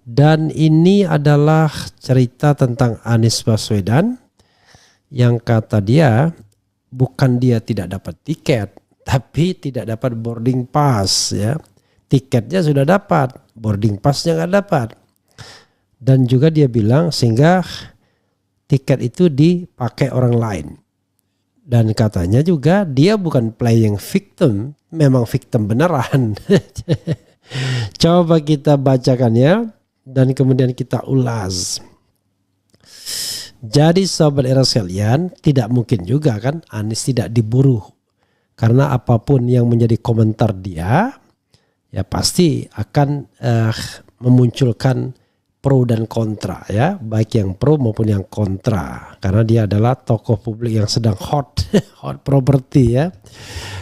Dan ini adalah cerita tentang Anies Baswedan yang kata dia bukan dia tidak dapat tiket, tapi tidak dapat boarding pass ya. Tiketnya sudah dapat, boarding passnya nggak dapat. Dan juga dia bilang sehingga tiket itu dipakai orang lain. Dan katanya juga dia bukan playing victim, memang victim beneran. Coba kita bacakan ya. Dan kemudian kita ulas. Jadi sahabat era sekalian, tidak mungkin juga kan Anies tidak diburu. Karena apapun yang menjadi komentar dia, ya pasti akan memunculkan pro dan kontra ya. Baik yang pro maupun yang kontra. Karena dia adalah tokoh publik yang sedang hot property ya.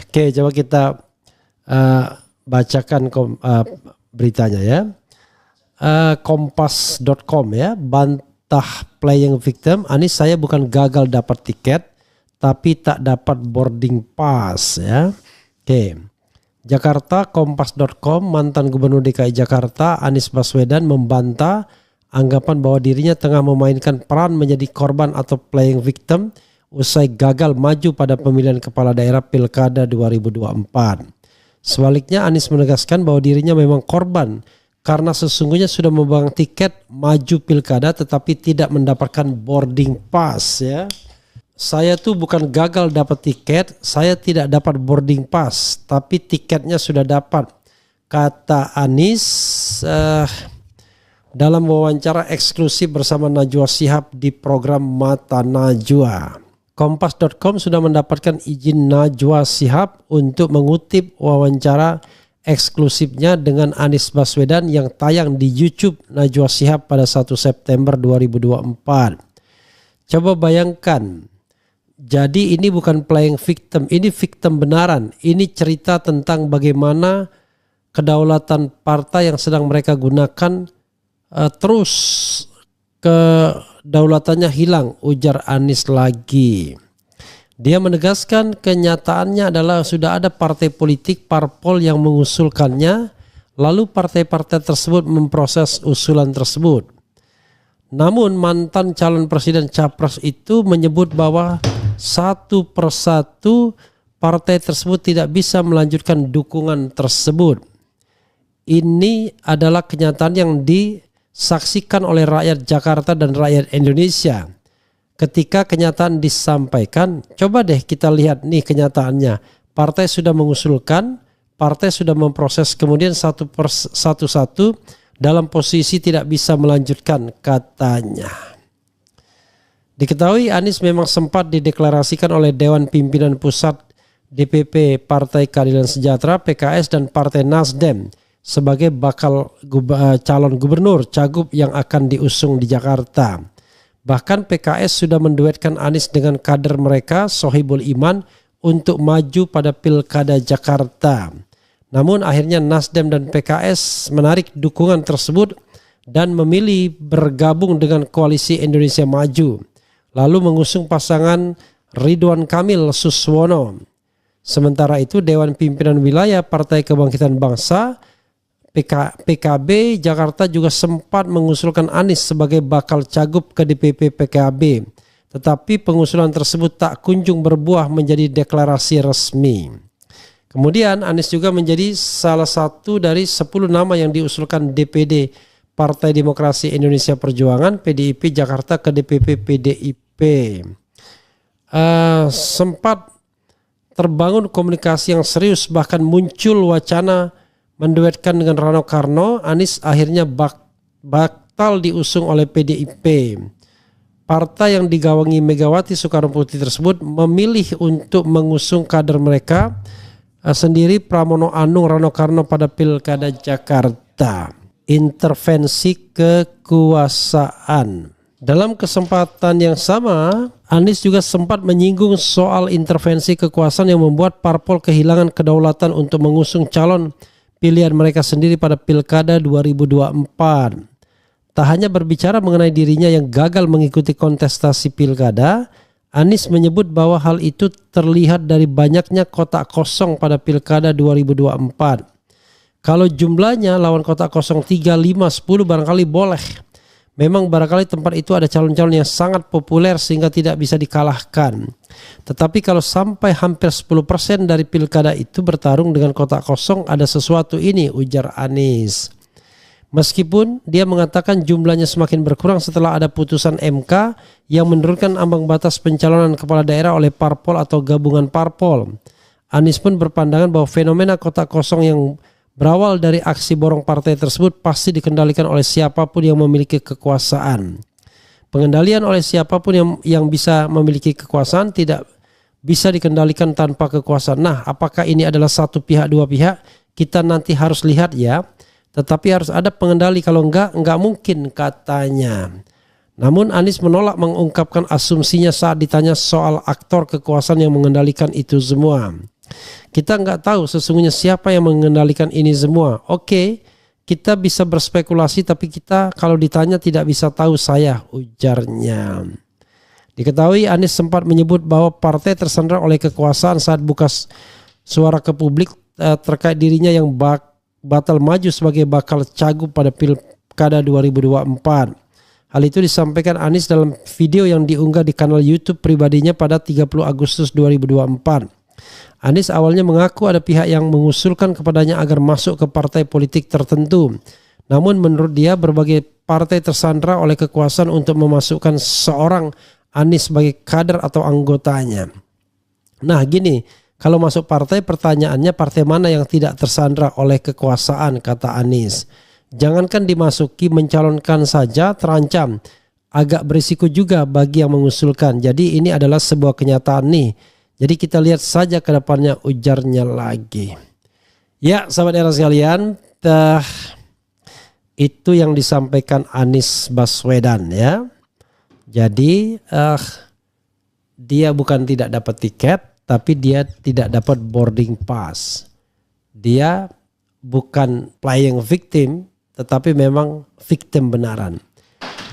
Oke, coba kita bacakan beritanya ya. Kompas.com ya, bantah playing victim. Anies, saya bukan gagal dapat tiket tapi tak dapat boarding pass ya. Oke. Jakarta, Kompas.com, mantan Gubernur DKI Jakarta Anies Baswedan membantah anggapan bahwa dirinya tengah memainkan peran menjadi korban atau playing victim usai gagal maju pada pemilihan kepala daerah Pilkada 2024. Sebaliknya Anies menegaskan bahwa dirinya memang korban karena sesungguhnya sudah memegang tiket maju pilkada tetapi tidak mendapatkan boarding pass ya. Saya tuh bukan gagal dapat tiket, saya tidak dapat boarding pass, tapi tiketnya sudah dapat, kata Anies dalam wawancara eksklusif bersama Najwa Shihab di program Mata Najwa. Kompas.com sudah mendapatkan izin Najwa Shihab untuk mengutip wawancara eksklusifnya dengan Anies Baswedan yang tayang di YouTube Najwa Shihab pada 1 September 2024. Coba bayangkan, jadi ini bukan playing victim, ini victim benaran. Ini cerita tentang bagaimana kedaulatan partai yang sedang mereka gunakan terus kedaulatannya hilang, ujar Anies lagi. Dia menegaskan kenyataannya adalah sudah ada partai politik parpol yang mengusulkannya, lalu partai-partai tersebut memproses usulan tersebut. Namun mantan calon presiden capres itu menyebut bahwa satu persatu partai tersebut tidak bisa melanjutkan dukungan tersebut. Ini adalah kenyataan yang disaksikan oleh rakyat Jakarta dan rakyat Indonesia. Ketika kenyataan disampaikan, coba deh kita lihat nih kenyataannya. Partai sudah mengusulkan, partai sudah memproses, kemudian satu-satu dalam posisi tidak bisa melanjutkan, katanya. Diketahui Anies memang sempat dideklarasikan oleh Dewan Pimpinan Pusat DPP Partai Keadilan Sejahtera PKS dan Partai Nasdem sebagai bakal calon gubernur cagup yang akan diusung di Jakarta. Bahkan PKS sudah menduetkan Anies dengan kader mereka Sohibul Iman untuk maju pada Pilkada Jakarta. Namun akhirnya Nasdem dan PKS menarik dukungan tersebut dan memilih bergabung dengan Koalisi Indonesia Maju, lalu mengusung pasangan Ridwan Kamil Suswono. Sementara itu Dewan Pimpinan Wilayah Partai Kebangkitan Bangsa PKB Jakarta juga sempat mengusulkan Anies sebagai bakal cagup ke DPP PKB, tetapi pengusulan tersebut tak kunjung berbuah menjadi deklarasi resmi. Kemudian Anies juga menjadi salah satu dari 10 nama yang diusulkan DPD Partai Demokrasi Indonesia Perjuangan PDIP Jakarta ke DPP PDIP. Sempat terbangun komunikasi yang serius, bahkan muncul wacana menduetkan dengan Rano Karno. Anies akhirnya batal diusung oleh PDIP. Partai yang digawangi Megawati Soekarno Putri tersebut memilih untuk mengusung kader mereka sendiri, Pramono Anung Rano Karno, pada Pilkada Jakarta. Intervensi kekuasaan. Dalam kesempatan yang sama, Anies juga sempat menyinggung soal intervensi kekuasaan yang membuat parpol kehilangan kedaulatan untuk mengusung calon pilihan mereka sendiri pada Pilkada 2024. Tak hanya berbicara mengenai dirinya yang gagal mengikuti kontestasi Pilkada, Anies menyebut bahwa hal itu terlihat dari banyaknya kotak kosong pada Pilkada 2024. Kalau jumlahnya lawan kotak kosong 3, 5, 10 barangkali boleh. Memang barangkali tempat itu ada calon-calon yang sangat populer sehingga tidak bisa dikalahkan. Tetapi kalau sampai hampir 10% dari pilkada itu bertarung dengan kotak kosong, ada sesuatu ini, ujar Anies. Meskipun dia mengatakan jumlahnya semakin berkurang setelah ada putusan MK yang menurunkan ambang batas pencalonan kepala daerah oleh parpol atau gabungan parpol. Anies pun berpandangan bahwa fenomena kotak kosong yang berawal dari aksi borong partai tersebut pasti dikendalikan oleh siapapun yang memiliki kekuasaan. Pengendalian oleh siapapun yang bisa memiliki kekuasaan tidak bisa dikendalikan tanpa kekuasaan. Nah, apakah ini adalah satu pihak, dua pihak? Kita nanti harus lihat ya. Tetapi harus ada pengendali, kalau enggak mungkin katanya. Namun Anies menolak mengungkapkan asumsinya saat ditanya soal aktor kekuasaan yang mengendalikan itu semua. Kita nggak tahu sesungguhnya siapa yang mengendalikan ini semua. Oke, kita bisa berspekulasi tapi kita kalau ditanya tidak bisa tahu saya, ujarnya. Diketahui Anies sempat menyebut bahwa partai tersandra oleh kekuasaan saat buka suara ke publik terkait dirinya yang batal maju sebagai bakal cagup pada Pilkada 2024. Hal itu disampaikan Anies dalam video yang diunggah di kanal YouTube pribadinya pada 30 Agustus 2024. Anies awalnya mengaku ada pihak yang mengusulkan kepadanya agar masuk ke partai politik tertentu. Namun menurut dia berbagai partai tersandra oleh kekuasaan untuk memasukkan seorang Anies sebagai kader atau anggotanya. Nah gini, kalau masuk partai pertanyaannya partai mana yang tidak tersandra oleh kekuasaan, kata Anies. Jangankan dimasuki, mencalonkan saja terancam. Agak berisiko juga bagi yang mengusulkan. Jadi ini adalah sebuah kenyataan nih. Jadi kita lihat saja ke depannya, ujarnya lagi. Ya sahabat era sekalian, itu yang disampaikan Anies Baswedan ya. Jadi dia bukan tidak dapat tiket, tapi dia tidak dapat boarding pass. Dia bukan playing victim, tetapi memang victim benaran.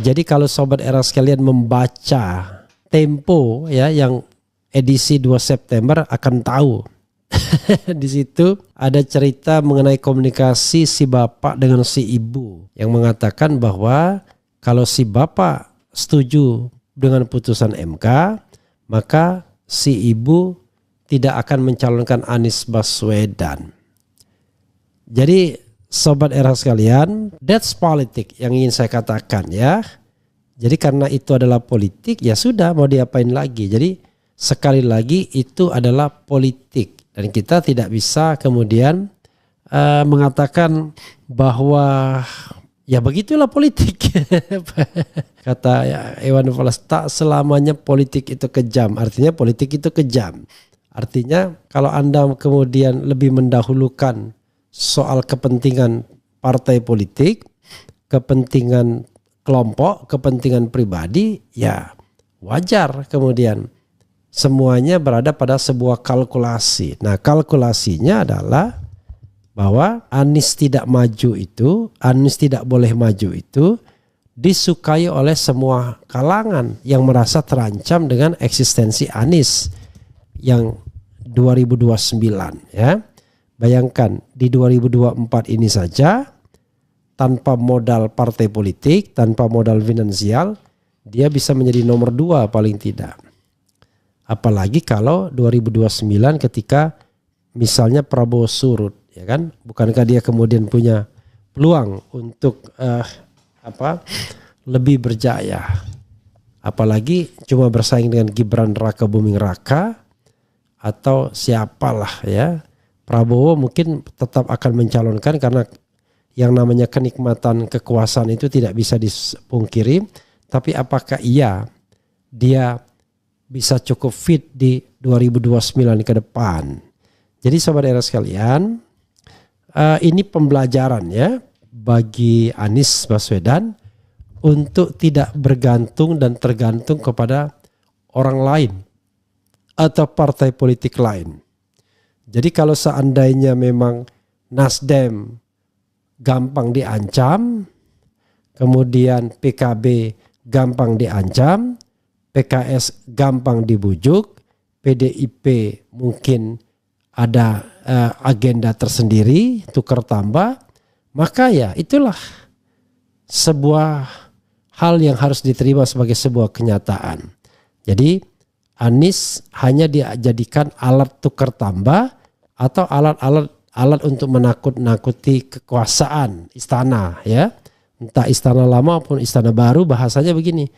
Jadi kalau sobat era sekalian membaca Tempo ya yang edisi 2 September akan tahu. Di situ ada cerita mengenai komunikasi si bapak dengan si ibu yang mengatakan bahwa kalau si bapak setuju dengan putusan MK, maka si ibu tidak akan mencalonkan Anies Baswedan. Jadi sobat era sekalian, that's politik yang ingin saya katakan ya. Jadi karena itu adalah politik, ya sudah mau diapain lagi. Jadi sekali lagi itu adalah politik dan kita tidak bisa kemudian mengatakan bahwa ya begitulah politik. Kata Iwan Fals, tak selamanya politik itu kejam. Artinya politik itu kejam. Artinya kalau Anda kemudian lebih mendahulukan soal kepentingan partai politik, kepentingan kelompok, kepentingan pribadi, ya wajar kemudian. Semuanya berada pada sebuah kalkulasi. Nah kalkulasinya adalah bahwa Anies tidak maju itu, Anies tidak boleh maju itu disukai oleh semua kalangan yang merasa terancam dengan eksistensi Anies yang 2029 ya. Bayangkan di 2024 ini saja tanpa modal partai politik, tanpa modal finansial, dia bisa menjadi nomor 2 paling tidak. Apalagi kalau 2029 ketika misalnya Prabowo surut, ya kan? Bukankah dia kemudian punya peluang untuk lebih berjaya? Apalagi cuma bersaing dengan Gibran Raka Buming Raka atau siapalah ya. Prabowo mungkin tetap akan mencalonkan karena yang namanya kenikmatan kekuasaan itu tidak bisa dipungkiri. Tapi apakah dia bisa cukup fit di 2029 ke depan? Jadi sobat era sekalian, ini pembelajaran ya bagi Anies Baswedan untuk tidak bergantung dan tergantung kepada orang lain atau partai politik lain. Jadi kalau seandainya memang Nasdem gampang diancam, kemudian PKB gampang diancam, PKS gampang dibujuk, PDIP mungkin ada agenda tersendiri, tukar tambah, maka ya itulah sebuah hal yang harus diterima sebagai sebuah kenyataan. Jadi Anies hanya dijadikan alat tukar tambah atau alat untuk menakut-nakuti kekuasaan istana, ya. Entah istana lama maupun istana baru, bahasanya begini.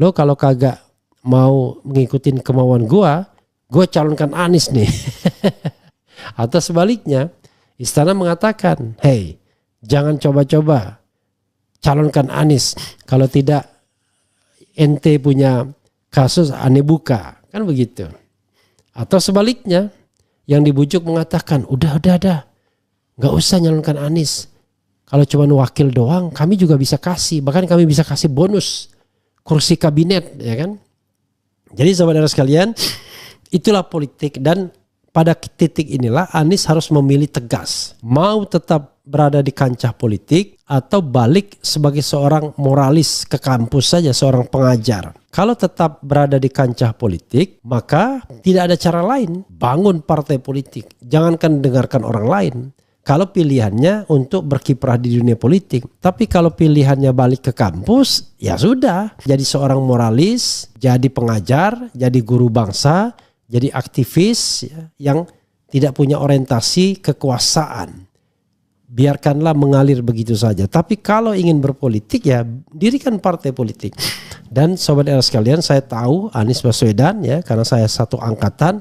Lo kalau kagak mau ngikutin kemauan gue calonkan Anies nih. Atau sebaliknya, istana mengatakan, hey, jangan coba-coba calonkan Anies, kalau tidak ente punya kasus aneh buka, kan begitu. Atau sebaliknya, yang dibujuk mengatakan udah, nggak usah nyalonkan Anies, kalau cuma wakil doang kami juga bisa kasih, bahkan kami bisa kasih bonus kursi kabinet, ya kan. Jadi saudara sekalian, itulah politik, dan pada titik inilah Anies harus memilih tegas, mau tetap berada di kancah politik atau balik sebagai seorang moralis ke kampus saja, seorang pengajar. Kalau tetap berada di kancah politik, maka tidak ada cara lain, bangun partai politik. Jangankan dengarkan orang lain. Kalau pilihannya untuk berkiprah di dunia politik, tapi kalau pilihannya balik ke kampus, ya sudah, jadi seorang moralis, jadi pengajar, jadi guru bangsa, jadi aktivis, ya, yang tidak punya orientasi kekuasaan. Biarkanlah mengalir begitu saja. Tapi kalau ingin berpolitik, ya dirikan partai politik. Dan sobat era sekalian, saya tahu Anies Baswedan, ya, karena saya satu angkatan.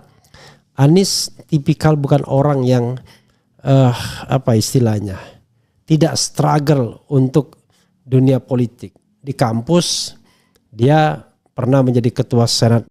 Anies tipikal bukan orang yang apa istilahnya, tidak struggle untuk dunia politik. Di kampus dia pernah menjadi ketua senat